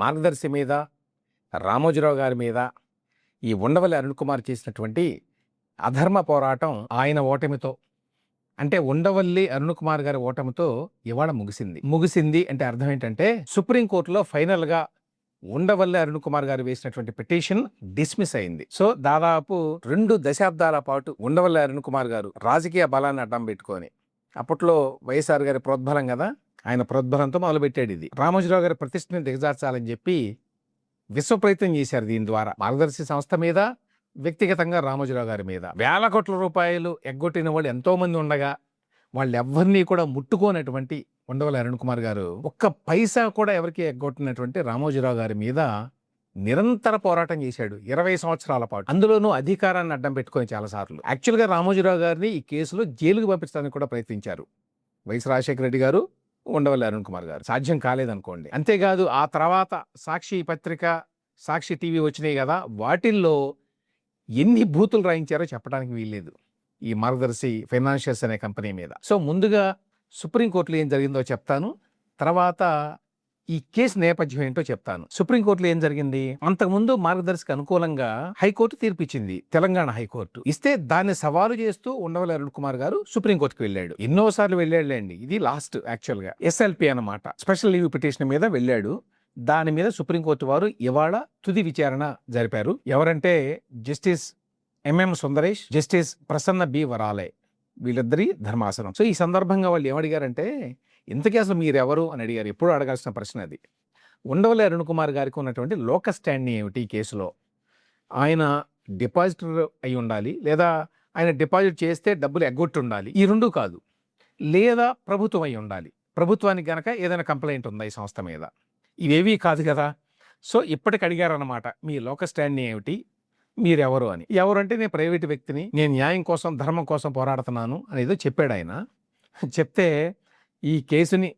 మార్గదర్శి మీద, రామోజీరావు గారి మీద ఈ ఉండవల్లి అరుణ్ కుమార్ చేసినటువంటి అధర్మ పోరాటం ఆయన ఓటమితో, అంటే ఉండవల్లి అరుణ్ కుమార్ గారి ఓటమితో ఇవాళ ముగిసింది అంటే అర్థం ఏంటంటే సుప్రీంకోర్టులో ఫైనల్గా ఉండవల్లి అరుణ్ కుమార్ గారు వేసినటువంటి పిటిషన్ డిస్మిస్ అయింది. సో దాదాపు 2 దశాబ్దాల పాటు ఉండవల్లి అరుణ్ కుమార్ గారు రాజకీయ బలాన్ని అడ్డం పెట్టుకొని, అప్పట్లో వైఎస్ఆర్ గారి ప్రోద్బలం కదా, ఆయన ప్రోద్బలంతో మొదలుపెట్టాడు ఇది. రామోజీరావు గారి ప్రతిష్టని దిగజార్చాలని చెప్పి విశ్వ ప్రయత్నం చేశారు. దీని ద్వారా మార్గదర్శి సంస్థ మీద, వ్యక్తిగతంగా రామోజీరావు గారి మీద వేల కోట్ల రూపాయలు ఎగ్గొట్టిన వాళ్ళు ఎంతో మంది ఉండగా వాళ్ళెవ్వరినీ కూడా ముట్టుకోనటువంటి ఉండవల్లి అరుణ్ కుమార్ గారు ఒక్క పైసా కూడా ఎవరికి ఎగ్గొట్టినటువంటి రామోజీరావు గారి మీద నిరంతర పోరాటం చేశాడు 20 సంవత్సరాల పాటు. అందులోనూ అధికారాన్ని అడ్డం పెట్టుకొని చాలాసార్లు. యాక్చువల్గా రామోజీరావు గారిని ఈ కేసులో జైలుకు పంపించడానికి కూడా ప్రయత్నించారు వైఎస్ రాజశేఖర రెడ్డి గారు, ఉండవల్లి అరుణ్ కుమార్ గారు. సాధ్యం కాలేదనుకోండి. అంతేకాదు ఆ తర్వాత సాక్షి పత్రిక, సాక్షి టీవీ వచ్చినాయి కదా, వాటిల్లో ఎన్ని బూతులు రాయించారో చెప్పడానికి వీల్లేదు ఈ మార్గదర్శి ఫైనాన్షియల్స్ అనే కంపెనీ మీద. సో ముందుగా సుప్రీంకోర్టులో ఏం జరిగిందో చెప్తాను, తర్వాత ఈ కేసు నేపథ్యం ఏంటో చెప్తాను. సుప్రీంకోర్టులో ఏం జరిగింది, అంతకుముందు మార్గదర్శికి అనుకూలంగా హైకోర్టు తీర్పిచ్చింది, తెలంగాణ హైకోర్టు. ఇస్తే దాన్ని సవాలు చేస్తూ ఉండవల్లి అరుణ్ కుమార్ గారు సుప్రీంకోర్టుకు వెళ్ళాడు. ఎన్నోసార్లు వెళ్ళాడులేండి, ఇది లాస్ట్. యాక్చువల్గా ఎస్ఎల్పి అన్నమాట, స్పెషల్ లీవ్ పిటిషన్ మీద వెళ్ళాడు. దాని మీద సుప్రీంకోర్టు వారు ఇవాళ తుది విచారణ జరిపారు. ఎవరంటే justice M M Sundaresh, justice Prasanna B Varale, వీళ్ళిద్దరి ధర్మాసనం. సో ఈ సందర్భంగా వాళ్ళు ఏమడిగారంటే, ఇంతకీ అసలు మీరెవరు అని అడిగారు. ఎప్పుడు అడగాల్సిన ప్రశ్న అది. ఉండవల్లి అరుణ్ కుమార్ గారికి ఉన్నటువంటి లోకస్ స్టాండింగ్ ఏమిటి ఈ కేసులో? ఆయన డిపాజిటర్ అయి ఉండాలి, లేదా ఆయన డిపాజిట్ చేస్తే డబ్బులు ఎగ్గొట్టి ఉండాలి, ఈ రెండు కాదు, లేదా ప్రభుత్వం అయి ఉండాలి. ప్రభుత్వానికి గనక ఏదైనా కంప్లైంట్ ఉందా ఈ సంస్థ మీద? ఇవేవీ కాదు కదా. సో ఇప్పటికి అడిగారన్నమాట, మీ లోకస్ స్టాండింగ్ ఏమిటి, మీరెవరు అని. ఎవరు అంటే, నేను ప్రైవేటు వ్యక్తిని, నేను న్యాయం కోసం, ధర్మం కోసం పోరాడుతున్నాను అనేదో చెప్పాడు ఆయన. చెప్తే ఈ కేసుని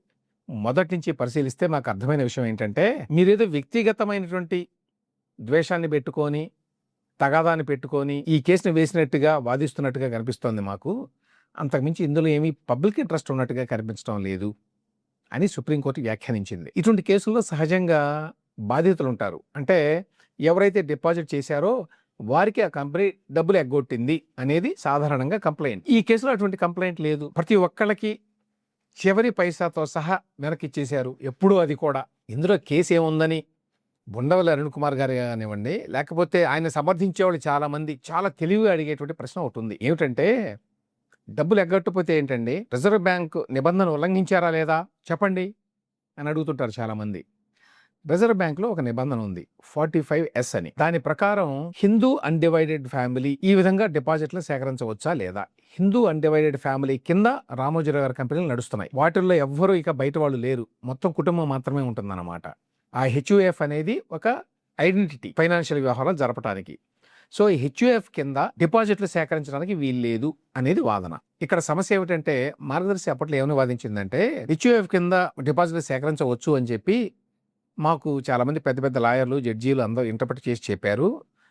మొదటి నుంచి పరిశీలిస్తే నాకు అర్థమైన విషయం ఏంటంటే, మీరేదో వ్యక్తిగతమైనటువంటి ద్వేషాన్ని పెట్టుకొని, తగాదాన్ని పెట్టుకొని ఈ కేసుని వేసినట్టుగా వాదిస్తున్నట్టుగా కనిపిస్తోంది మాకు. అంతకుమించి ఇందులో ఏమీ పబ్లిక్ ఇంట్రెస్ట్ ఉన్నట్టుగా కనిపించడం లేదు అని సుప్రీంకోర్టు వ్యాఖ్యానించింది. ఇటువంటి కేసుల్లో సహజంగా బాధితులు ఉంటారు. అంటే ఎవరైతే డిపాజిట్ చేశారో వారికి ఆ కంపెనీ డబ్బులు ఎగ్గొట్టింది అనేది సాధారణంగా కంప్లైంట్. ఈ కేసులో అటువంటి కంప్లైంట్ లేదు. ప్రతి ఒక్కళ్ళకి చివరి పైసాతో సహా వెనక్కిచ్చేశారు. ఎప్పుడూ అది కూడా. ఇందులో కేసు ఏముందని ఉండవల్లి అరుణ్ కుమార్ గారు కానివ్వండి, లేకపోతే ఆయన సమర్థించేవాళ్ళు చాలామంది చాలా తెలివిగా అడిగేటువంటి ప్రశ్న ఒకటి ఉంది. ఏమిటంటే, డబ్బులు ఎగ్గొట్టకపోతే ఏంటండి, రిజర్వ్ బ్యాంక్ నిబంధన ఉల్లంఘించారా లేదా చెప్పండి అని అడుగుతుంటారు చాలామంది. రిజర్వ్ బ్యాంక్లో ఒక నిబంధన ఉంది 45S అని. దాని ప్రకారం హిందూ అన్డివైడెడ్ ఫ్యామిలీ ఈ విధంగా డిపాజిట్లు సేకరించవచ్చా లేదా? హిందూ అన్డివైడెడ్ ఫ్యామిలీ కింద రామోజీరావు గారి కంపెనీలు నడుస్తున్నాయి. వాటిల్లో ఎవ్వరూ ఇక బయట వాళ్ళు లేరు, మొత్తం కుటుంబం మాత్రమే ఉంటుందన్నమాట. ఆ HUF అనేది ఒక ఐడెంటిటీ ఫైనాన్షియల్ వ్యవహారాలు జరపడానికి. సో ఈ HUF కింద డిపాజిట్లు సేకరించడానికి వీల్లేదు అనేది వాదన. ఇక్కడ సమస్య ఏమిటంటే, మార్గదర్శి అప్పట్లో ఏమని వాదించిందంటే, HUF కింద డిపాజిట్లు సేకరించవచ్చు అని చెప్పి మాకు చాలామంది పెద్ద పెద్ద లాయర్లు, జడ్జీలు అందరూ ఇంటర్ప్రిట్ చేసి చెప్పారు.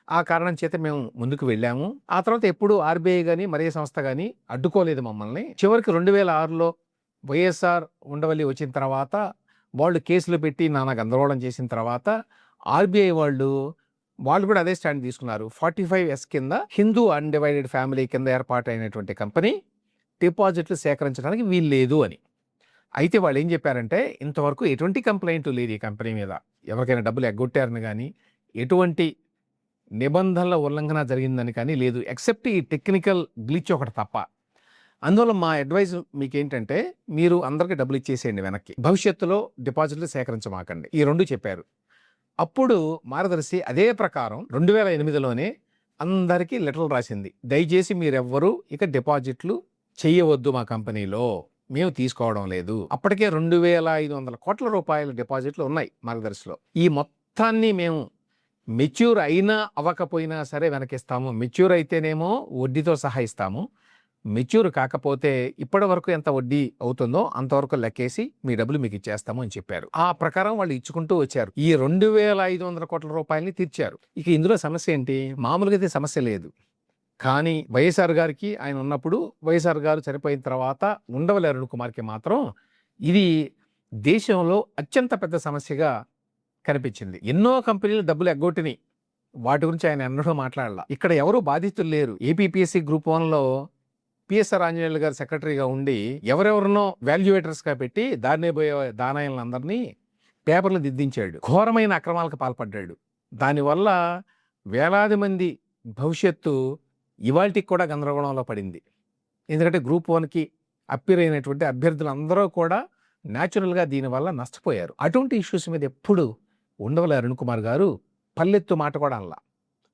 ఆ కారణం చేత మేము ముందుకు వెళ్ళాము. ఆ తర్వాత ఎప్పుడు RBI కానీ మరే సంస్థ కానీ అడ్డుకోలేదు మమ్మల్ని. చివరికి 2006లో వైఎస్ఆర్ ఉండవల్లి వచ్చిన తర్వాత వాళ్ళు కేసులు పెట్టి నానా గందరగోళం చేసిన తర్వాత RBI వాళ్ళు కూడా అదే స్టాండ్ తీసుకున్నారు. 45S కింద హిందూ అన్డివైడెడ్ ఫ్యామిలీ కింద ఏర్పాటైనటువంటి కంపెనీ డిపాజిట్లు సేకరించడానికి వీల్లేదు అని. అయితే వాళ్ళు ఏం చెప్పారంటే, ఇంతవరకు ఎటువంటి కంప్లైంట్ లేదు ఈ కంపెనీ మీద, ఎవరికైనా డబ్బులు ఎగ్గొట్టారని కానీ, ఎటువంటి నిబంధనల ఉల్లంఘన జరిగిందని కానీ లేదు, ఎక్సెప్ట్ ఈ టెక్నికల్ గ్లిచ్ ఒకటి తప్ప. అందువల్ల మా అడ్వైజ్ మీకేంటంటే, మీరు అందరికీ డబ్బులు ఇచ్చేసేయండి వెనక్కి, భవిష్యత్తులో డిపాజిట్లు సేకరించమాకండి, ఈ రెండు చెప్పారు. అప్పుడు మార్గదర్శి అదే ప్రకారం 2008లోనే అందరికీ లెటర్లు రాసింది, దయచేసి మీరెవ్వరూ ఇక డిపాజిట్లు చేయవద్దు మా కంపెనీలో, మేము తీసుకోవడం లేదు. అప్పటికే 2500 కోట్ల రూపాయల డిపాజిట్లు ఉన్నాయి మార్గదర్శిలో. ఈ మొత్తాన్ని మేము మెచ్యూర్ అయినా అవ్వకపోయినా సరే వెనకిస్తాము. మెచ్యూర్ అయితేనేమో వడ్డీతో సహా ఇస్తాము, మెచ్యూర్ కాకపోతే ఇప్పటి వరకు ఎంత వడ్డీ అవుతుందో అంతవరకు లెక్కేసి మీ డబ్బులు మీకు ఇచ్చేస్తాము అని చెప్పారు. ఆ ప్రకారం వాళ్ళు ఇచ్చుకుంటూ వచ్చారు. ఈ 2500 కోట్ల రూపాయలని తీర్చారు. ఇక ఇందులో సమస్య ఏంటి? మామూలుగా అయితే సమస్య లేదు, కానీ వైఎస్ఆర్ గారికి ఆయన ఉన్నప్పుడు, వైఎస్ఆర్ గారు చనిపోయిన తర్వాత ఉండవల్లి అరుణ్ కుమార్కి మాత్రం ఇది దేశంలో అత్యంత పెద్ద సమస్యగా కనిపించింది. ఎన్నో కంపెనీలు డబ్బులు ఎగ్గొట్టినాయి. వాటి గురించి ఆయన ఎన్నడూ మాట్లాడాల. ఇక్కడ ఎవరు బాధితులు లేరు. ఏపీపీఎస్సీ గ్రూప్ 1లో పిఎస్ఆర్ ఆంజనేయులు గారు సెక్రటరీగా ఉండి ఎవరెవరినో వాల్యుయేటర్స్గా పెట్టి దారినే పోయే దానాయలందరినీ పేపర్లు దిద్దించాడు. ఘోరమైన అక్రమాలకు పాల్పడ్డాడు. దానివల్ల వేలాది మంది భవిష్యత్తు ఇవాల్టికి కూడా గందరగోళంలో పడింది. ఎందుకంటే గ్రూప్ 1కి అప్పీర్ అయినటువంటి అభ్యర్థులందరూ కూడా న్యాచురల్గా దీనివల్ల నష్టపోయారు. అటువంటి ఇష్యూస్ మీద ఎప్పుడు ఉండవల్లి అరుణ్ కుమార్ గారు పల్లెత్తు మాట కూడా అనలా.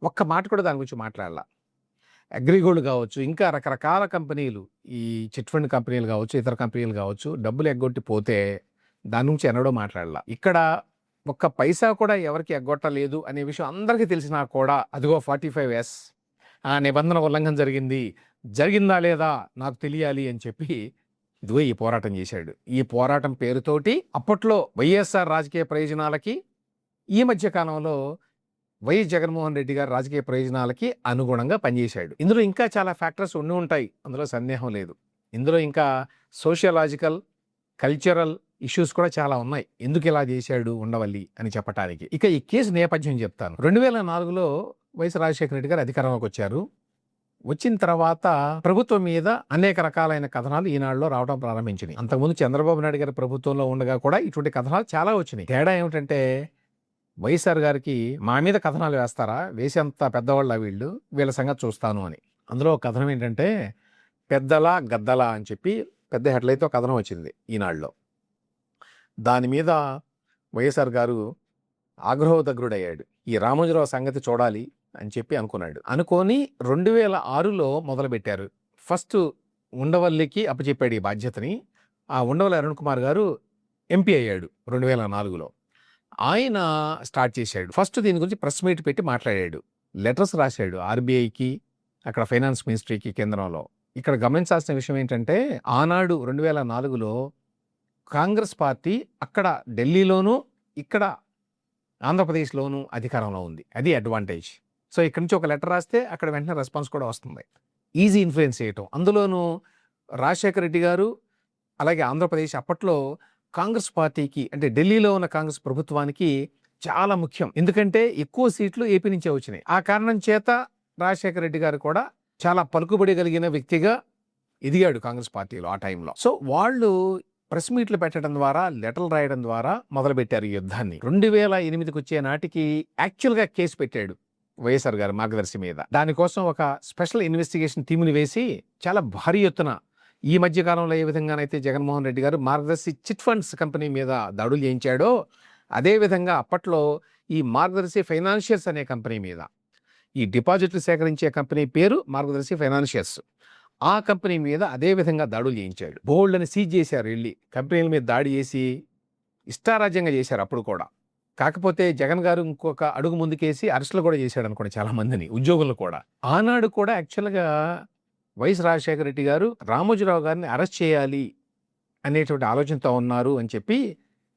ఒక్క మాట కూడా దాని గురించి మాట్లాడాల. అగ్రిగోల్డ్ కావచ్చు, ఇంకా రకరకాల కంపెనీలు, ఈ చిట్ ఫండ్ కంపెనీలు కావచ్చు, ఇతర కంపెనీలు కావచ్చు, డబ్బులు ఎగ్గొట్టి పోతే దాని గురించి ఎన్నడూ మాట్లాడాల. ఇక్కడ ఒక్క పైసా కూడా ఎవరికి ఎగ్గొట్టలేదు అనే విషయం అందరికీ తెలిసినా కూడా అదిగో 45S ఆ నిబంధన ఉల్లంఘన జరిగిందా లేదా నాకు తెలియాలి అని చెప్పి ఇదిగో ఈ పోరాటం చేశాడు. ఈ పోరాటం పేరుతోటి అప్పట్లో వైఎస్ఆర్ రాజకీయ ప్రయోజనాలకి, ఈ మధ్య కాలంలో వైఎస్ జగన్మోహన్ రెడ్డి గారి రాజకీయ ప్రయోజనాలకి అనుగుణంగా పనిచేశాడు. ఇందులో ఇంకా చాలా ఫ్యాక్టర్స్ ఉండి ఉంటాయి, అందులో సందేహం లేదు. ఇందులో ఇంకా సోషియలాజికల్, కల్చరల్ ఇష్యూస్ కూడా చాలా ఉన్నాయి ఎందుకు ఇలా చేశాడు ఉండవల్లి అని చెప్పడానికి. ఇక ఈ కేసు నేపథ్యం చెప్తాను. 2004లో వైఎస్ రాజశేఖర రెడ్డి గారు అధికారంలోకి వచ్చారు. వచ్చిన తర్వాత ప్రభుత్వం మీద అనేక రకాలైన కథనాలు ఈనాడులో రావడం ప్రారంభించినాయి. అంతకుముందు చంద్రబాబు నాయుడు గారి ప్రభుత్వంలో ఉండగా కూడా ఇటువంటి కథనాలు చాలా వచ్చినాయి. తేడా ఏమిటంటే వైఎస్ఆర్ గారికి మా మీద కథనాలు వేస్తారా, వేసేంత పెద్దవాళ్ళ వీళ్ళ సంగతి చూస్తాను అని. అందులో కథనం ఏంటంటే పెద్దలా గద్దలా అని చెప్పి పెద్ద హెడ్లైన్తో కథనం వచ్చింది ఈనాడులో. దాని మీద వైఎస్ఆర్ గారు ఆగ్రహోదగ్రుడయ్యాడు. ఈ రామోజీరావు సంగతి చూడాలి అని చెప్పి అనుకున్నాడు. అనుకొని 2006లో మొదలుపెట్టారు. ఫస్ట్ ఉండవల్లికి అప్పచెప్పాడు ఈ బాధ్యతని. ఆ ఉండవల్లి అరుణ్ కుమార్ గారు ఎంపీ అయ్యాడు 2004లో. ఆయన స్టార్ట్ చేశాడు. ఫస్ట్ దీని గురించి ప్రెస్ మీట్ పెట్టి మాట్లాడాడు, లెటర్స్ రాశాడు ఆర్బీఐకి, అక్కడ ఫైనాన్స్ మినిస్ట్రీకి కేంద్రంలో. ఇక్కడ గమనించాల్సిన విషయం ఏంటంటే ఆనాడు 2004లో కాంగ్రెస్ పార్టీ అక్కడ ఢిల్లీలోనూ ఇక్కడ ఆంధ్రప్రదేశ్లోనూ అధికారంలో ఉంది. అది అడ్వాంటేజ్. సో ఇక్కడ నుంచి ఒక లెటర్ రాస్తే అక్కడ వెంటనే రెస్పాన్స్ కూడా వస్తుంది. ఈజీ ఇన్ఫ్లుయెన్స్ చేయటం. అందులోనూ రాజశేఖర రెడ్డి గారు అలాగే ఆంధ్రప్రదేశ్ అప్పట్లో కాంగ్రెస్ పార్టీకి, అంటే ఢిల్లీలో ఉన్న కాంగ్రెస్ ప్రభుత్వానికి చాలా ముఖ్యం. ఎందుకంటే ఎక్కువ సీట్లు ఏపీ నుంచే వచ్చినాయి. ఆ కారణం చేత రాజశేఖర రెడ్డి గారు కూడా చాలా పలుకుబడి కలిగిన వ్యక్తిగా ఎదిగాడు కాంగ్రెస్ పార్టీలో ఆ టైంలో. సో వాళ్ళు ప్రెస్ మీట్లు పెట్టడం ద్వారా, లెటర్లు రాయడం ద్వారా మొదలుపెట్టారు ఈ యుద్ధాన్ని. 2008కి వచ్చే నాటికి యాక్చువల్గా కేసు పెట్టాడు వైఎస్ఆర్ గారు మార్గదర్శి మీద. దానికోసం ఒక స్పెషల్ ఇన్వెస్టిగేషన్ టీముని వేసి చాలా భారీ ఎత్తున ఈ మధ్య కాలంలో ఏ విధంగానైతే జగన్మోహన్ రెడ్డి గారు మార్గదర్శి చిట్ ఫండ్స్ కంపెనీ మీద దాడులు చేయించాడో అదేవిధంగా అప్పట్లో ఈ మార్గదర్శి ఫైనాన్షియర్స్ అనే కంపెనీ మీద, ఈ డిపాజిట్లు సేకరించే కంపెనీ పేరు మార్గదర్శి ఫైనాన్షియర్స్, ఆ కంపెనీ మీద అదే విధంగా దాడులు చేయించాడు. బోల్డ్ అని సీజ్ చేశారు. వెళ్ళి కంపెనీల మీద దాడి చేసి ఇష్టారాజ్యంగా చేశారు అప్పుడు కూడా. కాకపోతే జగన్ గారు ఇంకొక అడుగు ముందుకేసి అరెస్టులు కూడా చేశాడు అనుకోండి చాలా మందిని, ఉద్యోగులు కూడా. ఆనాడు కూడా యాక్చువల్గా వైఎస్ రాజశేఖర రెడ్డి గారు రామోజీరావు గారిని అరెస్ట్ చేయాలి అనేటువంటి ఆలోచనతో ఉన్నారు అని చెప్పి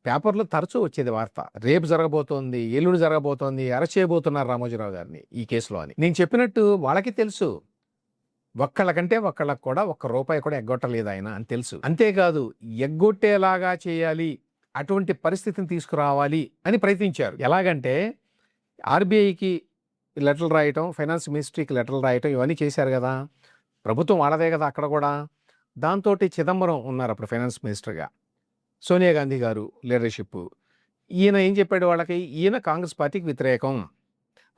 పేపర్లో తరచూ వచ్చేది వార్త. రేపు జరగబోతోంది, ఎల్లుండి జరగబోతోంది, అరెస్ట్ చేయబోతున్నారు రామోజీరావు గారిని ఈ కేసులో అని. నేను చెప్పినట్టు వాళ్ళకి తెలుసు, ఒక్కళ్ళకంటే ఒక్కళ్ళకు కూడా ₹1 కూడా ఎగ్గొట్టలేదు ఆయన అని తెలుసు. అంతేకాదు ఎగ్గొట్టేలాగా చేయాలి, అటువంటి పరిస్థితిని తీసుకురావాలి అని ప్రయత్నించారు. ఎలాగంటే ఆర్బీఐకి లెటర్లు రాయటం, ఫైనాన్స్ మినిస్ట్రీకి లెటర్లు రాయటం, ఇవన్నీ చేశారు కదా. ప్రభుత్వం వాళ్ళదే కదా అక్కడ కూడా. దాంతో చిదంబరం ఉన్నారు అప్పుడు ఫైనాన్స్ మినిస్టర్గా, సోనియా గాంధీ గారు లీడర్షిప్. ఈయన ఏం చెప్పాడు వాళ్ళకి, ఈయన కాంగ్రెస్ పార్టీకి వ్యతిరేకం,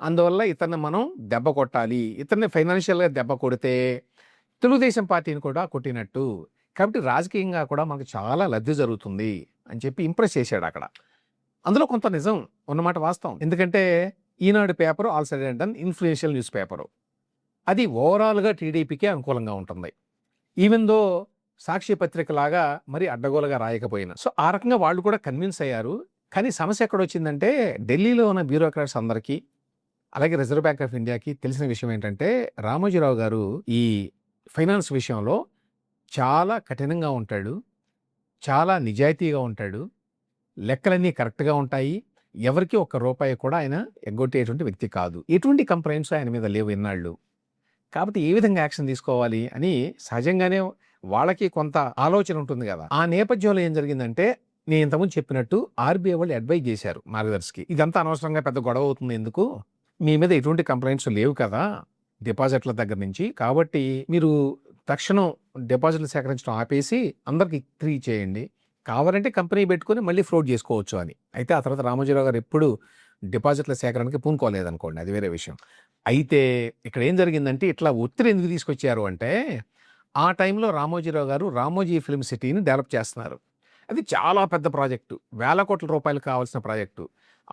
అందువల్ల ఇతన్ని మనం దెబ్బ కొట్టాలి, ఇతన్ని ఫైనాన్షియల్గా దెబ్బ కొడితే తెలుగుదేశం పార్టీని కూడా కొట్టినట్టు, కాబట్టి రాజకీయంగా కూడా మనకు చాలా లబ్ధి జరుగుతుంది అని చెప్పి ఇంప్రెస్ చేశాడు అక్కడ. అందులో కొంత నిజం ఉన్నమాట వాస్తవం. ఎందుకంటే Eenadu paper all said and done influential newspaper, అది ఓవరాల్గా టీడీపీకే అనుకూలంగా ఉంటుంది. ఈవెన్ దో సాక్షి పత్రిక లాగా మరి అడ్డగోలుగా రాయకపోయినా. సో ఆ రకంగా వాళ్ళు కూడా కన్విన్స్ అయ్యారు. కానీ సమస్య ఎక్కడ వచ్చిందంటే ఢిల్లీలో ఉన్న బ్యూరోక్రాట్స్ అందరికీ, అలాగే రిజర్వ్ బ్యాంక్ ఆఫ్ ఇండియాకి తెలిసిన విషయం ఏంటంటే రామోజీరావు గారు ఈ ఫైనాన్స్ విషయంలో చాలా కఠినంగా ఉంటాడు, చాలా నిజాయితీగా ఉంటాడు, లెక్కలన్నీ కరెక్ట్గా ఉంటాయి, ఎవరికి ₹1 కూడా ఆయన ఎగ్గొట్టేటువంటి వ్యక్తి కాదు, ఎటువంటి కంప్లైంట్స్ ఆయన మీద లేవు ఇన్నాళ్ళు. కాబట్టి ఏ విధంగా యాక్షన్ తీసుకోవాలి అని సహజంగానే వాళ్ళకి కొంత ఆలోచన ఉంటుంది కదా. ఆ నేపథ్యంలో ఏం జరిగిందంటే నేను ఇంతకుముందు చెప్పినట్టు ఆర్బీఐ వాళ్ళు అడ్వైజ్ చేశారు మార్గదర్శికి, ఇదంతా అనవసరంగా పెద్ద గొడవ అవుతుంది ఎందుకు, మీ మీద ఎటువంటి కంప్లైంట్స్ లేవు కదా డిపాజిట్ల దగ్గర నుంచి, కాబట్టి మీరు తక్షణం డిపాజిట్లు సేకరించడం ఆపేసి అందరికి తిరిగి చేయండి, కావాలంటే కంపెనీ పెట్టుకొని మళ్ళీ ఫ్రోడ్ చేసుకోవచ్చు అని. అయితే ఆ తర్వాత రామోజీరావు గారు ఎప్పుడు డిపాజిట్ల సేకరణకి పూనుకోలేదనుకోండి, అది వేరే విషయం. అయితే ఇక్కడ ఏం జరిగిందంటే ఇట్లా ఒత్తిడి ఎందుకు తీసుకొచ్చారు అంటే, ఆ టైంలో రామోజీరావు గారు రామోజీ ఫిల్మ్ సిటీని డెవలప్ చేస్తున్నారు. అది చాలా పెద్ద ప్రాజెక్టు, వేల కోట్ల రూపాయలు కావాల్సిన ప్రాజెక్టు.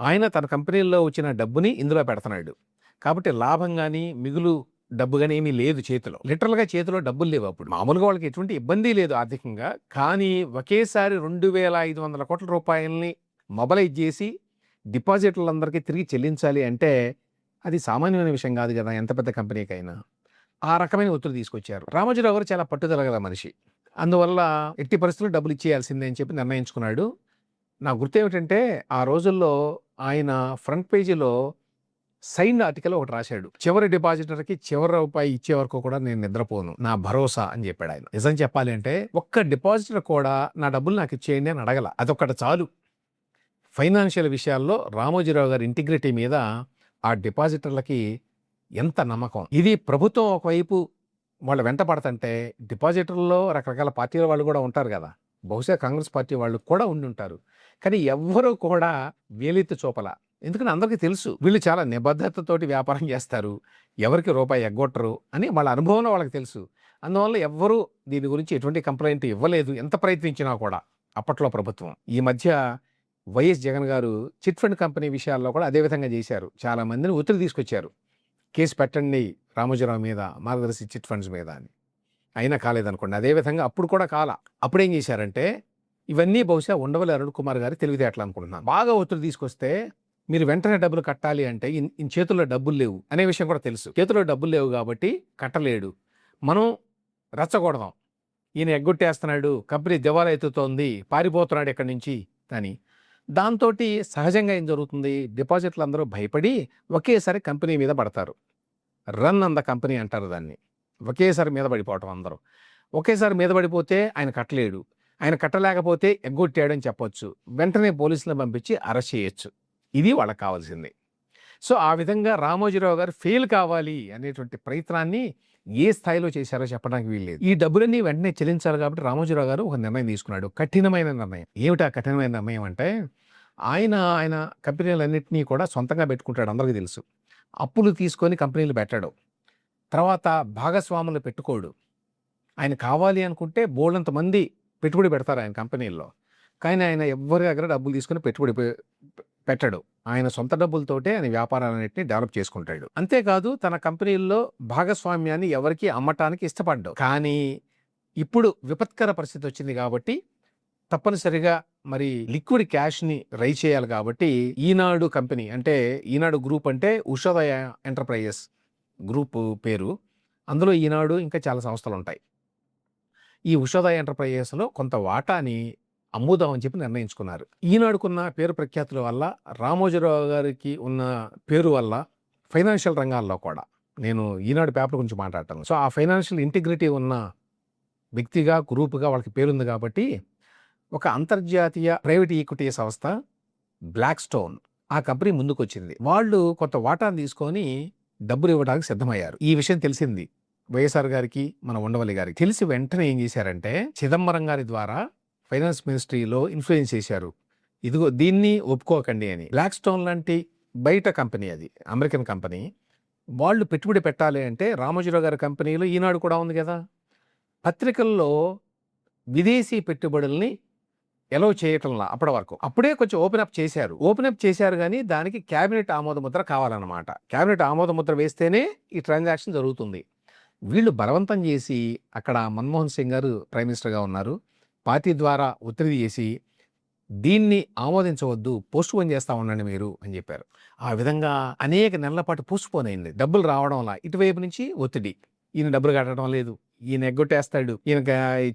ఆయన తన కంపెనీల్లో వచ్చిన డబ్బుని ఇందులో పెడుతున్నాడు. కాబట్టి లాభం కానీ మిగులు డబ్బు కానీ ఏమీ లేదు చేతిలో, లిటరల్గా చేతిలో డబ్బులు లేవు. అప్పుడు మామూలుగా వాళ్ళకి ఎటువంటి ఇబ్బంది లేదు ఆర్థికంగా, కానీ ఒకేసారి 2,500 కోట్ల రూపాయలని మొబలైజ్ చేసి డిపాజిట్లందరికీ తిరిగి చెల్లించాలి అంటే అది సామాన్యమైన విషయం కాదు కదా ఎంత పెద్ద కంపెనీకైనా. ఆ రకమైన ఒత్తిడి తీసుకొచ్చారు. రామోజీరావు గారు చాలా పట్టుదల గల మనిషి, అందువల్ల ఎట్టి పరిస్థితుల్లో డబ్బులు ఇచ్చేయాల్సిందే అని చెప్పి నిర్ణయించుకున్నాడు. నా గుర్తేమిటంటే ఆ రోజుల్లో ఆయన ఫ్రంట్ పేజీలో సైన్ ఆర్టికల్ ఒకటి రాశాడు, చివరి డిపాజిటర్కి చివరి రూపాయి ఇచ్చే వరకు కూడా నేను నిద్రపోను, నా భరోసా అని చెప్పాడు ఆయన. నిజం చెప్పాలి అంటే ఒక్క డిపాజిటర్ కూడా నా డబ్బులు నాకు ఇచ్చేయండి అని అడగల, అదొక్కటి చాలు. ఫైనాన్షియల్ విషయాల్లో రామోజీరావు గారి ఇంటిగ్రిటీ మీద ఆ డిపాజిటర్లకి ఎంత నమ్మకం. ఇది ప్రభుత్వం ఒకవైపు వాళ్ళు వెంట పడుతుంటే డిపాజిటర్లలో రకరకాల పార్టీల వాళ్ళు కూడా ఉంటారు కదా, బహుశా కాంగ్రెస్ పార్టీ వాళ్ళు కూడా ఉండి ఉంటారు, కానీ ఎవ్వరూ కూడా వేలెత్తి చూపల. ఎందుకంటే అందరికీ తెలుసు వీళ్ళు చాలా నిబద్ధతతోటి వ్యాపారం చేస్తారు, ఎవరికి రూపాయి ఎగ్గొట్టరు అని వాళ్ళ అనుభవంలో వాళ్ళకి తెలుసు. అందువల్ల ఎవ్వరూ దీని గురించి ఎటువంటి కంప్లైంట్ ఇవ్వలేదు, ఎంత ప్రయత్నించినా కూడా అప్పట్లో ప్రభుత్వం. ఈ మధ్య వైఎస్ జగన్ గారు చిట్ ఫండ్ కంపెనీ విషయాల్లో కూడా అదే విధంగా చేశారు, చాలా మందిని ఒత్తిడి తీసుకొచ్చారు, కేసు పెట్టండి రామోజీరావు మీద, మార్గదర్శి చిట్ ఫండ్స్ మీద అని. అయినా కాలేదనుకోండి. అదేవిధంగా అప్పుడు కూడా అప్పుడు ఏం చేశారంటే ఇవన్నీ బహుశా ఉండవల్లి అరుణ్ కుమార్ గారి తెలివితేటలు అనుకుంటున్నాను. బాగా ఒత్తిడి తీసుకొస్తే మీరు వెంటనే డబ్బులు కట్టాలి అంటే ఈయన చేతుల్లో డబ్బులు లేవు అనే విషయం కూడా తెలుసు, చేతుల్లో డబ్బులు లేవు కాబట్టి కట్టలేడు, మనం రెచ్చగొడదాం, ఈయన ఎగ్గొట్టేస్తున్నాడు, కంపెనీ దివాలా ఎత్తుతోంది, పారిపోతున్నాడు ఎక్కడి నుంచి అని. దాంతో సహజంగా ఏం జరుగుతుంది, డిపాజిట్లు అందరూ భయపడి ఒకేసారి కంపెనీ మీద పడతారు. రన్ ఆన్ ద కంపెనీ అంటారు దాన్ని. ఒకేసారి మీద పడిపోవటం, అందరూ ఒకేసారి మీద పడిపోతే ఆయన కట్టలేడు, ఆయన కట్టలేకపోతే ఎగ్గొట్టాడు అని చెప్పొచ్చు, వెంటనే పోలీసులను పంపించి అరెస్ట్ చేయొచ్చు. ఇది వాళ్ళకి కావాల్సింది. సో ఆ విధంగా రామోజీరావు గారు ఫెయిల్ కావాలి అనేటువంటి ప్రయత్నాన్ని ఏ స్థాయిలో చేశారో చెప్పడానికి వీల్లేదు. ఈ డబ్బులన్నీ వెంటనే చెల్లించాలి కాబట్టి రామోజీరావు గారు ఒక నిర్ణయం తీసుకున్నాడు, కఠినమైన నిర్ణయం. ఏమిటా కఠినమైన నిర్ణయం అంటే ఆయన కంపెనీలన్నింటినీ కూడా సొంతంగా పెట్టుకుంటాడు, అందరికీ తెలుసు. అప్పులు తీసుకొని కంపెనీలు పెట్టాడు, తర్వాత భాగస్వాములు పెట్టుకోడు. ఆయన కావాలి అనుకుంటే బోల్డంత మంది పెట్టుబడి పెడతారు ఆయన కంపెనీల్లో, కానీ ఆయన ఎవరి దగ్గర డబ్బులు తీసుకొని పెట్టుబడి పెట్టడు. ఆయన సొంత డబ్బులతోటే ఆయన వ్యాపారాలన్నింటినీ డెవలప్ చేసుకుంటాడు. అంతేకాదు తన కంపెనీల్లో భాగస్వామ్యాన్ని ఎవరికి అమ్మటానికి ఇష్టపడ్డాడు. కానీ ఇప్పుడు విపత్కర పరిస్థితి వచ్చింది కాబట్టి తప్పనిసరిగా మరి లిక్విడ్ క్యాష్ని రైజ్ చేయాలి కాబట్టి ఈనాడు కంపెనీ, అంటే ఈనాడు గ్రూప్ అంటే ఉషోదయ ఎంటర్ప్రైజెస్ గ్రూప్ పేరు, అందులో ఈనాడు ఇంకా చాలా సంస్థలు ఉంటాయి. ఈ ఉషోదయ ఎంటర్ప్రైజెస్లో కొంత వాటాని అమ్ముదాం అని చెప్పి నిర్ణయించుకున్నారు. ఈనాడుకున్న పేరు ప్రఖ్యాతుల వల్ల, రామోజీరావు గారికి ఉన్న పేరు వల్ల ఫైనాన్షియల్ రంగాల్లో కూడా, నేను ఈనాడు పేపర్ గురించి మాట్లాడతాను, సో ఆ ఫైనాన్షియల్ ఇంటిగ్రిటీ ఉన్న వ్యక్తిగా గ్రూప్గా వాళ్ళకి పేరుంది కాబట్టి ఒక అంతర్జాతీయ ప్రైవేట్ ఈక్విటీ సంస్థ బ్లాక్ స్టోన్ ఆ కంపెనీ ముందుకు వచ్చింది. వాళ్ళు కొంత వాటాను తీసుకొని డబ్బులు ఇవ్వడానికి సిద్ధమయ్యారు. ఈ విషయం తెలిసింది వైఎస్ఆర్ గారికి, మన ఉండవల్లి గారికి. తెలిసి వెంటనే ఏం చేశారంటే చిదంబరం గారి ద్వారా ఫైనాన్స్ మినిస్ట్రీలో ఇన్ఫ్లుయెన్స్ చేశారు, ఇదిగో దీన్ని ఒప్పుకోకండి అని. బ్లాక్ స్టోన్ లాంటి బయట కంపెనీ, అది అమెరికన్ కంపెనీ, వాళ్ళు పెట్టుబడి పెట్టాలి అంటే రామోజీరావు గారి కంపెనీలో ఈనాడు కూడా ఉంది కదా, పత్రికల్లో విదేశీ పెట్టుబడుల్ని ఎలో చేయటంలా అప్పటి వరకు. అప్పుడే కొంచెం ఓపెన్ అప్ చేశారు కానీ దానికి క్యాబినెట్ ఆమోద ముద్ర కావాలన్నమాట. క్యాబినెట్ ఆమోద ముద్ర వేస్తేనే ఈ ట్రాన్సాక్షన్ జరుగుతుంది. వీళ్ళు బలవంతం చేసి, అక్కడ మన్మోహన్ సింగ్ గారు ప్రైమ్ మినిస్టర్గా ఉన్నారు, పార్టీ ద్వారా ఒత్తిడి చేసి దీన్ని ఆమోదించవద్దు, పోస్ట్ పోన్ చేస్తా ఉండండి మీరు అని చెప్పారు. ఆ విధంగా అనేక నెలల పాటు పోస్ట్ పోన్ అయింది. డబ్బులు రావడంలా ఇటువైపు నుంచి ఒత్తిడి, ఈయన డబ్బులు కట్టడం లేదు, ఈయన ఎగ్గొట్టేస్తాడు, ఈయన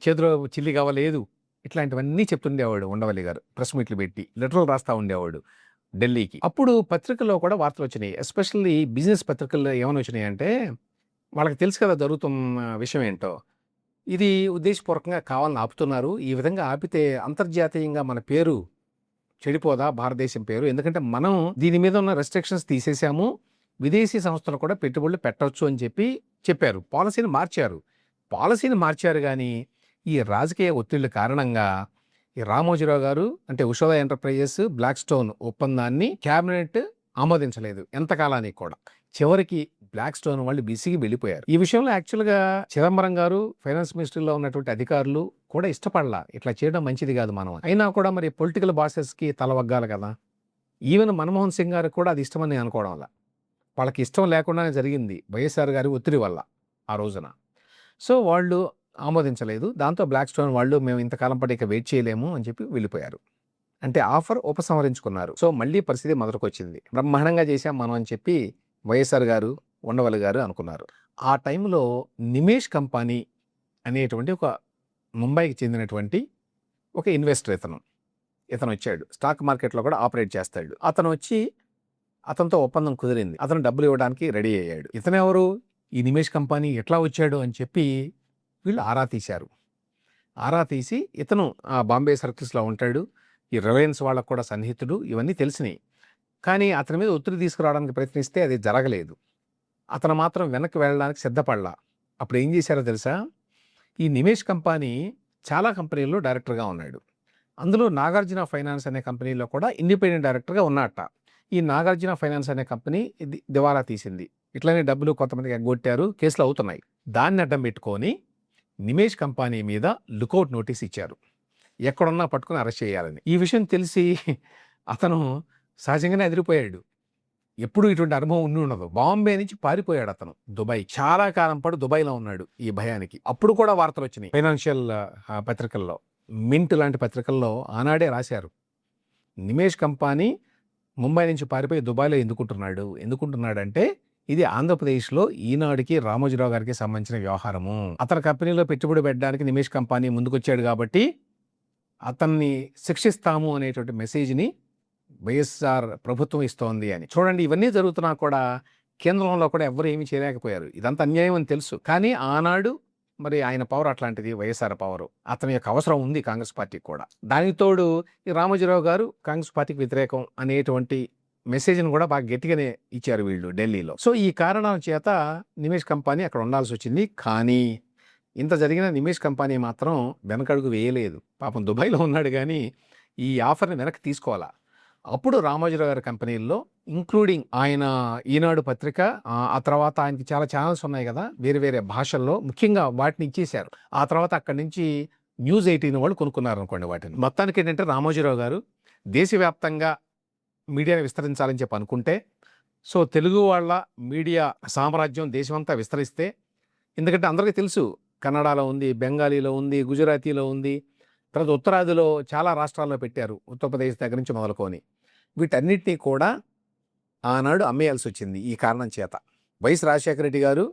చేతిలో చిల్లి కావలేదు, ఇట్లాంటివన్నీ చెప్తుండేవాడు ఉండవల్లి గారు. ప్రెస్ మీట్లు పెట్టి లెటర్లు రాస్తూ ఉండేవాడు ఢిల్లీకి. అప్పుడు పత్రికల్లో కూడా వార్తలు వచ్చినాయి, ఎస్పెషల్లీ బిజినెస్ పత్రికల్లో ఏమైనా వచ్చినాయి అంటే వాళ్ళకి తెలుసు కదా జరుగుతున్న విషయం ఏంటో. ఇది ఉద్దేశపూర్వకంగా కావాలని ఆపుతున్నారు. ఈ విధంగా ఆపితే అంతర్జాతీయంగా మన పేరు చెడిపోదా, భారతదేశం పేరు? ఎందుకంటే మనం దీని మీద ఉన్న రెస్ట్రిక్షన్స్ తీసేసాము. విదేశీ సంస్థలు కూడా పెట్టుబడులు పెట్టొచ్చు అని చెప్పారు. పాలసీని మార్చారు గానీ, ఈ రాజకీయ ఒత్తిళ్ల కారణంగా ఈ రామోజీరావు గారు అంటే ఉషోద ఎంటర్ప్రైజెస్, బ్లాక్ స్టోన్ ఒప్పందాన్ని క్యాబినెట్ ఆమోదించలేదు ఎంతకాలానికి కూడా. చివరికి బ్లాక్ స్టోన్ వాళ్ళు బిసిగి వెళ్ళిపోయారు. ఈ విషయంలో యాక్చువల్గా చిదంబరం గారు, ఫైనాన్స్ మినిస్ట్రీలో ఉన్నటువంటి అధికారులు కూడా ఇష్టపడలా. ఇట్లా చేయడం మంచిది కాదు మనం. అయినా కూడా మరి పొలిటికల్ బాసెస్కి తలవగ్గాలి కదా. ఈవెన్ మన్మోహన్ సింగ్ గారికి కూడా అది ఇష్టమని నేను అనుకోవడం వల్ల, వాళ్ళకి ఇష్టం లేకుండానే జరిగింది వైఎస్ఆర్ గారి ఒత్తిడి వల్ల ఆ రోజున. సో వాళ్ళు ఆమోదించలేదు. దాంతో బ్లాక్ స్టోన్ వాళ్ళు మేము ఇంతకాలం పాటు ఇక వెయిట్ చేయలేము అని చెప్పి వెళ్ళిపోయారు. అంటే ఆఫర్ ఉపసంహరించుకున్నారు. సో మళ్ళీ పరిస్థితి మొదటికొచ్చింది. బ్రహ్మాండంగా చేశాం మనం అని చెప్పి వైఎస్ఆర్ గారు, ఉండవల్లి గారు అనుకున్నారు. ఆ టైంలో నిమేష్ కంపెనీ అనేటువంటి ఒక ముంబైకి చెందినటువంటి ఒక ఇన్వెస్టర్ ఇతను వచ్చాడు. స్టాక్ మార్కెట్లో కూడా ఆపరేట్ చేస్తాడు. అతను వచ్చి అతనితో ఒప్పందం కుదిరింది. అతను డబ్బులు ఇవ్వడానికి రెడీ అయ్యాడు. ఇతనెవరు, ఈ నిమేష్ కంపెనీ ఎట్లా వచ్చాడు అని చెప్పి వీళ్ళు ఆరా తీశారు. ఆరా తీసి ఇతను బాంబే సర్కిల్స్లో ఉంటాడు, ఈ రిలయన్స్ వాళ్ళకు కూడా సన్నిహితుడు, ఇవన్నీ తెలిసినాయి. కానీ అతని మీద ఒత్తిడి తీసుకురావడానికి ప్రయత్నిస్తే అది జరగలేదు. అతను మాత్రం వెనక్కి వెళ్ళడానికి సిద్ధపడలా. అప్పుడు ఏం చేశారో తెలుసా, ఈ నిమేష్ కంపెనీ చాలా కంపెనీల్లో డైరెక్టర్గా ఉన్నాడు. అందులో నాగార్జున ఫైనాన్స్ అనే కంపెనీలో కూడా ఇండిపెండెంట్ డైరెక్టర్గా ఉన్నట్ట. ఈ నాగార్జున ఫైనాన్స్ అనే కంపెనీ దివాలా తీసింది. ఇట్లనే డబ్బులు కొంతమందికి ఎగ్గొట్టారు, కేసులు అవుతున్నాయి. దాన్ని అడ్డం పెట్టుకొని నిమేష్ కంపెనీ మీద లుకౌట్ నోటీస్ ఇచ్చారు, ఎక్కడున్నా పట్టుకుని అరెస్ట్ చేయాలని. ఈ విషయం తెలిసి అతను సహజంగానే అదిరిపోయాడు. ఎప్పుడు ఇటువంటి అనుభవం ఉండి ఉండదు. బాంబే నుంచి పారిపోయాడు అతను దుబాయ్. చాలా కాలం పాటు దుబాయ్లో ఉన్నాడు ఈ భయానికి. అప్పుడు కూడా వార్తలు వచ్చినాయి ఫైనాన్షియల్ పత్రికల్లో, మింట్ లాంటి పత్రికల్లో ఆనాడే రాశారు, నిమేష్ కంపెనీ ముంబై నుంచి పారిపోయి దుబాయ్లో ఎందుకుంటున్నాడంటే ఇది ఆంధ్రప్రదేశ్లో ఈనాడుకి రామోజీరావు గారికి సంబంధించిన వ్యవహారము. అతని కంపెనీలో పెట్టుబడి పెట్టడానికి నిమేష్ కంపెనీ ముందుకొచ్చాడు కాబట్టి అతన్ని శిక్షిస్తాము అనేటువంటి మెసేజ్ని వైఎస్ఆర్ ప్రభుత్వం ఇస్తోంది అని. చూడండి, ఇవన్నీ జరుగుతున్నా కూడా కేంద్రంలో కూడా ఎవరు ఏమీ చేయలేకపోయారు. ఇదంతా అన్యాయం అని తెలుసు. కానీ ఆనాడు మరి ఆయన పవర్ అట్లాంటిది, వైఎస్ఆర్ పవరు. అతని యొక్క అవసరం ఉంది కాంగ్రెస్ పార్టీకి కూడా. దానికి తోడు ఈ రామోజీరావు గారు కాంగ్రెస్ పార్టీకి వ్యతిరేకం అనేటువంటి మెసేజ్ని కూడా బాగా గట్టిగానే ఇచ్చారు వీళ్ళు ఢిల్లీలో. సో ఈ కారణాల చేత నిమేష్ కంపెనీ అక్కడ ఉండాల్సి వచ్చింది. కానీ ఇంత జరిగిన నిమేష్ కంపెనీ మాత్రం వెనకడుగు వేయలేదు. పాపం దుబాయ్లో ఉన్నాడు కానీ ఈ ఆఫర్ని వెనక్కి తీసుకోవాలా. అప్పుడు రామోజీరావు గారి కంపెనీల్లో ఇంక్లూడింగ్ ఆయన ఈనాడు పత్రిక, ఆ తర్వాత ఆయనకి చాలా ఛానల్స్ ఉన్నాయి కదా వేరే వేరే భాషల్లో, ముఖ్యంగా వాటిని ఇచ్చేశారు. ఆ తర్వాత అక్కడి నుంచి న్యూస్ 18 వాళ్ళు కొనుక్కున్నారు అనుకోండి వాటిని. మొత్తానికి ఏంటంటే రామోజీరావు గారు దేశవ్యాప్తంగా మీడియాని విస్తరించాలని చెప్పి అనుకుంటే, సో తెలుగు వాళ్ళ మీడియా సామ్రాజ్యం దేశమంతా విస్తరిస్తే, ఎందుకంటే అందరికీ తెలుసు కన్నడలో ఉంది, బెంగాలీలో ఉంది, గుజరాతీలో ఉంది, తర్వాత ఉత్తరాదిలో చాలా రాష్ట్రాల్లో పెట్టారు, ఉత్తరప్రదేశ్ దగ్గర నుంచి మొదలుకొని. వీటన్నిటినీ కూడా ఆనాడు అమ్మేయాల్సి వచ్చింది. ఈ కారణం చేత వైఎస్ రాజశేఖర రెడ్డి గారు,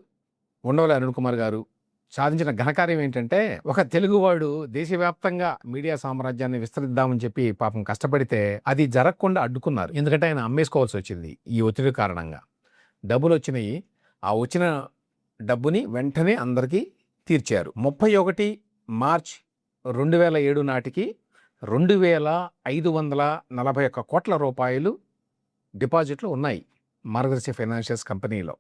ఉండవల్లి అరుణ్ కుమార్ గారు సాధించిన ఘనకార్యం ఏంటంటే, ఒక తెలుగువాడు దేశవ్యాప్తంగా మీడియా సామ్రాజ్యాన్ని విస్తరిద్దామని చెప్పి పాపం కష్టపడితే అది జరగకుండా అడ్డుకున్నారు. ఎందుకంటే ఆయన అమ్మేసుకోవాల్సి వచ్చింది ఈ ఒత్తిడి కారణంగా. డబ్బులు వచ్చినాయి, ఆ వచ్చిన డబ్బుని వెంటనే అందరికీ తీర్చారు. 31 మార్చ్ 2007 నాటికి 2541 కోట్ల రూపాయలు డిపాజిట్లు ఉన్నాయి మార్గదర్శి ఫైనాన్షియల్స్ కంపెనీలో.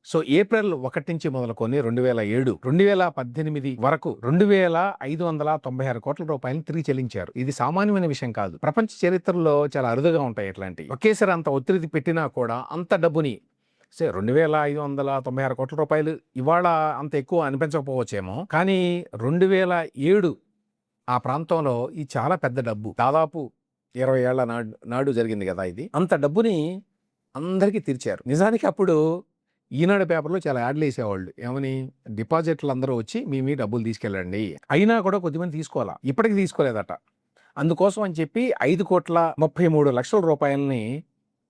సో ఏప్రిల్ 1 నుంచి మొదలుకొని 2007, 2018 వరకు 2596 కోట్ల రూపాయలు తిరిగి చెల్లించారు. ఇది సామాన్యమైన విషయం కాదు. ప్రపంచ చరిత్రలో చాలా అరుదుగా ఉంటాయి ఇట్లాంటివి. ఒకేసారి అంత ఒత్తిడి పెట్టినా కూడా అంత డబ్బుని, 2596 కోట్ల రూపాయలు ఇవాళ అంత ఎక్కువ అనిపించకపోవచ్చేమో, కానీ 2007 ఆ ప్రాంతంలో ఈ చాలా పెద్ద డబ్బు. దాదాపు 20 ఏళ్ల నాడు జరిగింది కదా ఇది. అంత డబ్బుని అందరికీ తీర్చారు. నిజానికి అప్పుడు ఈనాడు పేపర్లో చాలా యాడ్లు వేసేవాళ్ళు, ఏమని, డిపాజిట్లు అందరూ వచ్చి మీ డబ్బులు తీసుకెళ్ళండి. అయినా కూడా కొద్దిమంది తీసుకోవాలా, ఇప్పటికీ తీసుకోలేదట. అందుకోసం అని చెప్పి 5,33,00,000 రూపాయలని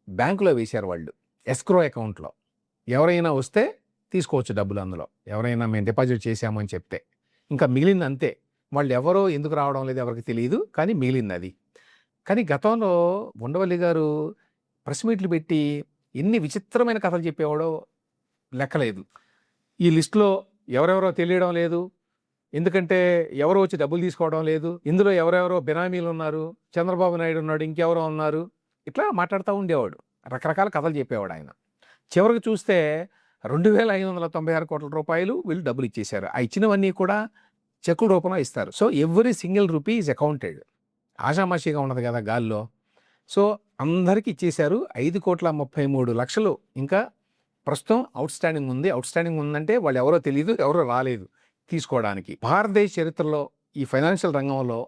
బ్యాంకులో వేశారు వాళ్ళు, ఎస్క్రో అకౌంట్లో. ఎవరైనా వస్తే తీసుకోవచ్చు డబ్బులు అందులో, ఎవరైనా మేము డిపాజిట్ చేశాము అని చెప్తే. ఇంకా మిగిలింది అంతే. వాళ్ళు ఎవరో ఎందుకు రావడం లేదు ఎవరికి తెలియదు, కానీ మిగిలింది అది. కానీ గతంలో ఉండవల్లి గారు ప్రెస్ మీట్లు పెట్టి ఎన్ని విచిత్రమైన కథలు చెప్పేవాడో లెక్కలేదు. ఈ లిస్టులో ఎవరెవరో తెలియడం లేదు, ఎందుకంటే ఎవరో వచ్చి డబ్బులు తీసుకోవడం లేదు. ఇందులో ఎవరెవరో బినామీలు ఉన్నారు. చంద్రబాబు నాయుడు ఉన్నాడు. ఇంకెవరో ఉన్నారు. ఇట్లా మాట్లాడుతూ ఉండేవాడు. రకరకాల కథలు చెప్పేవాడు ఆయన. చివరికి చూస్తే 2,596 కోట్ల రూపాయలు వీళ్ళు డబ్బులు ఇచ్చేశారు. ఆ ఇచ్చినవన్నీ కూడా చెక్కుల రూపంలో ఇస్తారు. So every single rupee is accounted. ఆషామాషీగా ఉండదు కదా గాల్లో. సో అందరికీ ఇచ్చేశారు. 5,33,00,000 ఇంకా ప్రస్తుతం అవుట్‌స్టాండింగ్ ఉంది. అవుట్‌స్టాండింగ్ ఉందంటే వాళ్ళు ఎవరో తెలీదు. ఎవరో రాలేదు తీసుకోవడానికి. భారతదేశ చరిత్రలో ఈ ఫైనాన్షియల్ రంగంలో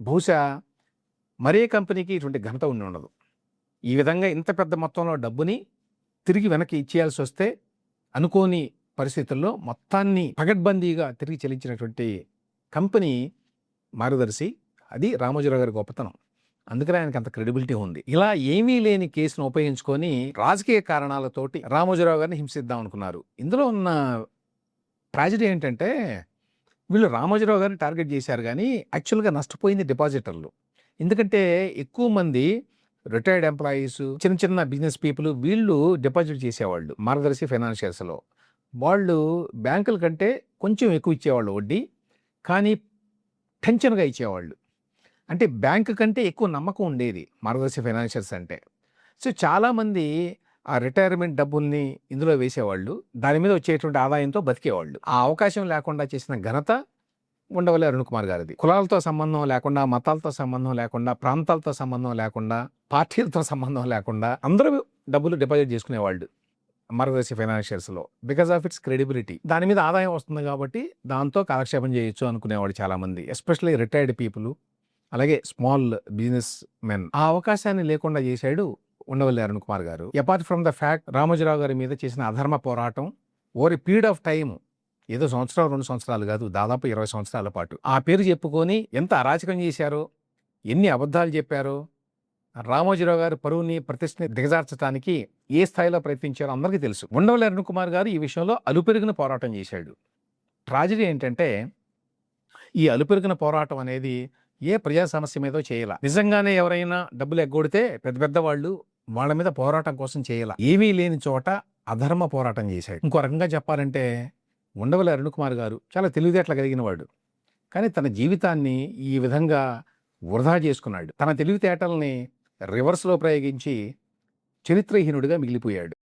బహుశా మరే కంపెనీకి ఇటువంటి ఘనత ఉండి ఉండదు. ఈ విధంగా ఇంత పెద్ద మొత్తంలో డబ్బుని తిరిగి వెనక్కి ఇచ్చేయాల్సి వస్తే అనుకోని పరిస్థితుల్లో మొత్తాన్ని పగడ్బందీగా తిరిగి చెల్లించినటువంటి కంపెనీ మార్గదర్శి. అది రామోజీరావు గారి గొప్పతనం. అందుకనే ఆయనకి అంత క్రెడిబిలిటీ ఉంది. ఇలా ఏమీ లేని కేసును ఉపయోగించుకొని రాజకీయ కారణాలతోటి రామోజీరావు గారిని హింసిద్దాం అనుకున్నారు. ఇందులో ఉన్న ట్రాజడీ ఏంటంటే వీళ్ళు రామోజీరావు గారిని టార్గెట్ చేశారు కానీ యాక్చువల్గా నష్టపోయింది డిపాజిటర్లు. ఎందుకంటే ఎక్కువ మంది రిటైర్డ్ ఎంప్లాయీస్, చిన్న చిన్న బిజినెస్ పీపుల్ వీళ్ళు డిపాజిట్ చేసేవాళ్ళు మార్గదర్శి ఫైనాన్షియల్స్లో. వాళ్ళు బ్యాంకుల కంటే కొంచెం ఎక్కువ ఇచ్చేవాళ్ళు వడ్డీ, కానీ టెన్షన్గా ఇచ్చేవాళ్ళు. అంటే బ్యాంకు కంటే ఎక్కువ నమ్మకం ఉండేది మార్గదర్శి ఫైనాన్షియల్స్ అంటే. సో చాలామంది ఆ రిటైర్మెంట్ డబ్బుల్ని ఇందులో వేసేవాళ్ళు. దాని మీద వచ్చేటువంటి ఆదాయంతో బతికేవాళ్ళు. ఆ అవకాశం లేకుండా చేసిన ఘనత ఉండవల్లి అరుణ్ కుమార్ గారిది. కులాలతో సంబంధం లేకుండా, మతాలతో సంబంధం లేకుండా, ప్రాంతాలతో సంబంధం లేకుండా, పార్టీలతో సంబంధం లేకుండా అందరూ డబ్బులు డిపాజిట్ చేసుకునేవాళ్ళు మార్గదర్శి ఫైనాన్షియల్స్లో. Because of its credibility. దాని మీద ఆదాయం వస్తుంది కాబట్టి దాంతో కాలక్షేపం చేయొచ్చు అనుకునేవాడు చాలామంది, ఎస్పెషల్లీ రిటైర్డ్ పీపుల్, అలాగే స్మాల్ బిజినెస్ మెన్. ఆ అవకాశాన్ని లేకుండా చేశాడు ఉండవల్లి అరుణ్ కుమార్ గారు. Apart from the fact Ramoji Rao గారి మీద చేసిన అధర్మ పోరాటం over a period of time, ఏదో సంవత్సరం 2 సంవత్సరాలు కాదు, దాదాపు 20 సంవత్సరాల పాటు ఆ పేరు చెప్పుకొని ఎంత అరాచకం చేశారో, ఎన్ని అబద్ధాలు చెప్పారో, రామోజీరావు గారి పరువుని ప్రతిష్టని దిగజార్చడానికి ఏ స్థాయిలో ప్రయత్నించారో అందరికీ తెలుసు. ఉండవల్లి అరుణ్ కుమార్ గారు ఈ విషయంలో అలుపెరిగిన పోరాటం చేశాడు. ట్రాజడీ ఏంటంటే ఈ అలుపెరిగిన పోరాటం అనేది ఏ ప్రజా సమస్య మీదో చేయాల. నిజంగానే ఎవరైనా డబ్బులు ఎగ్గొడితే పెద్ద పెద్ద వాళ్ళు వాళ్ళ మీద పోరాటం కోసం చేయాల. ఏమీ లేని చోట అధర్మ పోరాటం చేశాడు. ఇంకో రకంగా చెప్పాలంటే ఉండవల్లి అరుణ్ కుమార్ గారు చాలా తెలివితేటలు కలిగిన వాడు, కానీ తన జీవితాన్ని ఈ విధంగా వృధా చేసుకున్నాడు. తన తెలివితేటల్ని రివర్స్లో ప్రయోగించి చరిత్రహీనుడిగా మిగిలిపోయాడు.